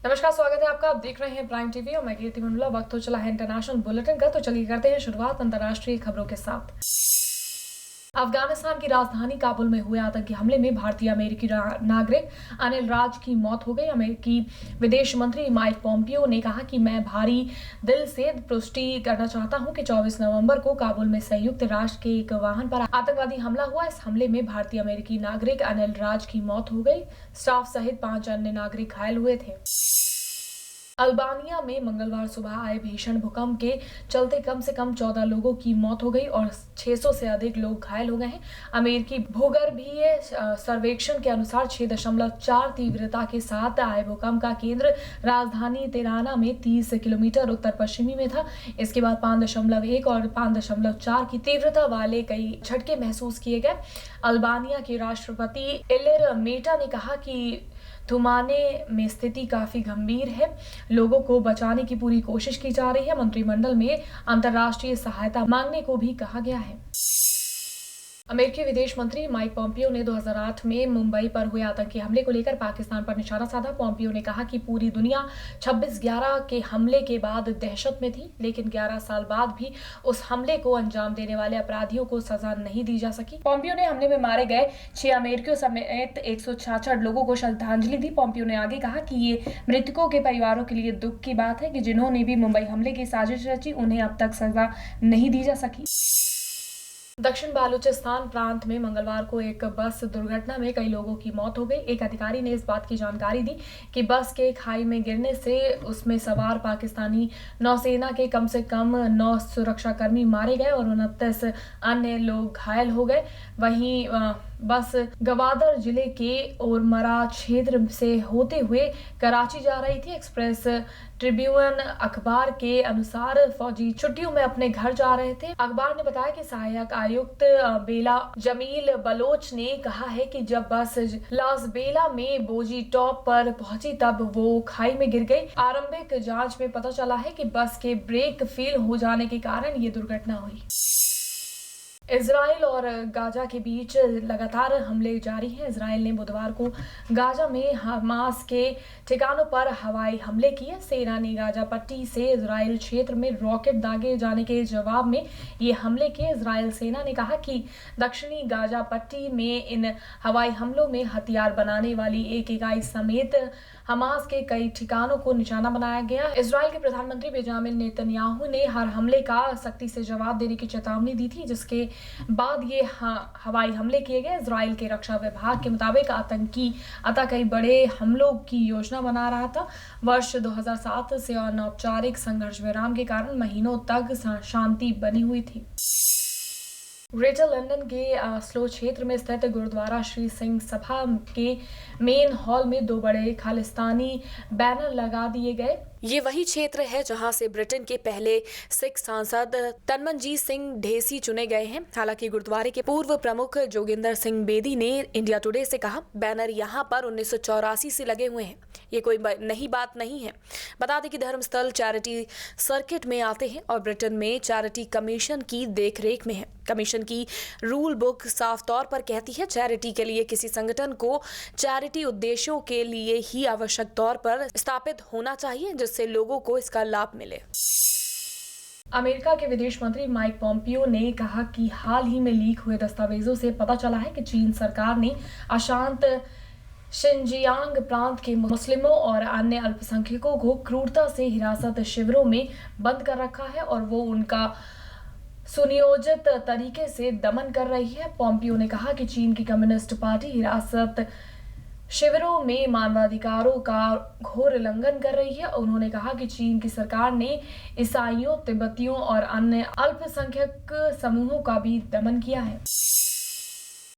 नमस्कार, स्वागत है आपका। आप देख रहे हैं प्राइम टीवी और मैं कीर्ति मंडला। वक्त हो चला है इंटरनेशनल बुलेटिन का, तो चलिए करते हैं शुरुआत अंतर्राष्ट्रीय खबरों के साथ। अफगानिस्तान की राजधानी काबुल में हुए आतंकी हमले में भारतीय अमेरिकी नागरिक अनिल राज की मौत हो गई। अमेरिकी विदेश मंत्री माइक पोम्पियो ने कहा कि मैं भारी दिल से पुष्टि करना चाहता हूं कि 24 नवंबर को काबुल में संयुक्त राष्ट्र के एक वाहन पर आतंकवादी हमला हुआ। इस हमले में भारतीय अमेरिकी नागरिक अनिल राज की मौत हो गई। स्टाफ सहित 5 अन्य नागरिक घायल हुए थे। अल्बानिया में मंगलवार सुबह आए भीषण भूकंप के चलते कम से कम 14 लोगों की मौत हो गई और 600 से अधिक लोग घायल हो गए हैं। अमेरिकी भूगर्भीय सर्वेक्षण के अनुसार 6.4 तीव्रता के साथ आए भूकंप का केंद्र राजधानी तिराना में 30 किलोमीटर उत्तर पश्चिमी में था। इसके बाद 5.1 और 5.4 की तीव्रता वाले कई झटके महसूस किए गए। अल्बानिया के राष्ट्रपति इलिर मेटा ने कहा कि थुमाने में स्थिति काफी गंभीर है, लोगों को बचाने की पूरी कोशिश की जा रही है। मंत्रिमंडल में अंतर्राष्ट्रीय सहायता मांगने को भी कहा गया है। अमेरिकी विदेश मंत्री माइक पोम्पियो ने 2008 में मुंबई पर हुए आतंकी हमले को लेकर पाकिस्तान पर निशाना साधा। पोम्पियो ने कहा कि पूरी दुनिया 26/11 के हमले के बाद दहशत में थी, लेकिन 11 साल बाद भी उस हमले को अंजाम देने वाले अपराधियों को सजा नहीं दी जा सकी। पोम्पियो ने हमले में मारे गए 6 अमेरिकियों समेत 166 लोगों को श्रद्धांजलि दी। पोम्पियो ने आगे कहा कि ये मृतकों के परिवारों के लिए दुख की बात है कि जिन्होंने भी मुंबई हमले की साजिश रची, उन्हें अब तक सजा नहीं दी जा सकी। दक्षिण बालूचिस्तान प्रांत में मंगलवार को एक बस दुर्घटना में कई लोगों की मौत हो गई। एक अधिकारी ने इस बात की जानकारी दी कि बस के खाई में गिरने से उसमें सवार पाकिस्तानी नौसेना के कम से कम 9 सुरक्षाकर्मी मारे गए और 29 अन्य लोग घायल हो गए। वहीं बस गवादर जिले के ओरमरा क्षेत्र से होते हुए कराची जा रही थी। एक्सप्रेस ट्रिब्यून अखबार के अनुसार फौजी छुट्टियों में अपने घर जा रहे थे। अखबार ने बताया कि सहायक आयुक्त बेला जमील बलोच ने कहा है कि जब बस लास बेला में बोजी टॉप पर पहुंची तब वो खाई में गिर गई। आरंभिक जांच में पता चला है कि बस के ब्रेक फेल हो जाने के कारण ये दुर्घटना हुई। इजराइल और गाजा के बीच लगातार हमले जारी हैं। इजराइल ने बुधवार को गाजा में हमास के ठिकानों पर हवाई हमले किए। सेना ने गाजा पट्टी से इजराइल क्षेत्र में रॉकेट दागे जाने के जवाब में ये हमले किए। इजराइल सेना ने कहा कि दक्षिणी गाजा पट्टी में इन हवाई हमलों में हथियार बनाने वाली एक इकाई समेत हमास के कई ठिकानों को निशाना बनाया गया। इजराइल के प्रधानमंत्री बेंजामिन नेतन्याहू ने हर हमले का सख्ती से जवाब देने की चेतावनी दी थी, जिसके बाद ये हवाई हमले किए गए। इजराइल के रक्षा विभाग के मुताबिक आतंकी अतः कई बड़े हमलों की योजना बना रहा था। वर्ष 2007 से अनौपचारिक संघर्ष विराम के कारण महीनों तक शांति बनी हुई थी। ग्रेटर लंदन के स्लो क्षेत्र में स्थित गुरुद्वारा श्री सिंह सभा के मेन हॉल में 2 बड़े खालिस्तानी बैनर लगा दिए गए। ये वही क्षेत्र है जहां से ब्रिटेन के पहले सिख सांसद तनमनजीत सिंह ढेसी चुने गए हैं। हालांकि गुरुद्वारे के पूर्व प्रमुख जोगिंदर सिंह बेदी ने इंडिया टुडे से कहा, बैनर यहां पर 1984 से लगे हुए हैं, ये कोई नई बात नहीं है। बता दें कि धर्मस्थल चैरिटी सर्किट में आते हैं और ब्रिटेन में चैरिटी कमीशन की देखरेख में है। कमीशन की रूल बुक साफ तौर पर कहती है, चैरिटी के लिए किसी संगठन को चैरिटी उद्देश्यों के लिए ही आवश्यक तौर पर स्थापित होना चाहिए, जिससे लोगों को इसका लाभ मिले। अमेरिका के विदेश मंत्री माइक पोम्पियो ने कहा कि हाल ही में लीक हुए दस्तावेजों से पता चला है कि चीन सरकार ने अशांत शिनजियांग प्रांत के मुस्लिमों और अन्य अल्पसंख्यकों को क्रूरता से हिरासत शिविरों में बंद कर रखा है और वो उनका सुनियोजित तरीके से दमन कर रही है। पोम्पियो ने कहा कि चीन की कम्युनिस्ट पार्टी हिरासत शिविरों में मानवाधिकारों का घोर उल्लंघन कर रही है। उन्होंने कहा कि चीन की सरकार ने ईसाइयों, तिब्बतियों और अन्य अल्पसंख्यक समूहों का भी दमन किया है।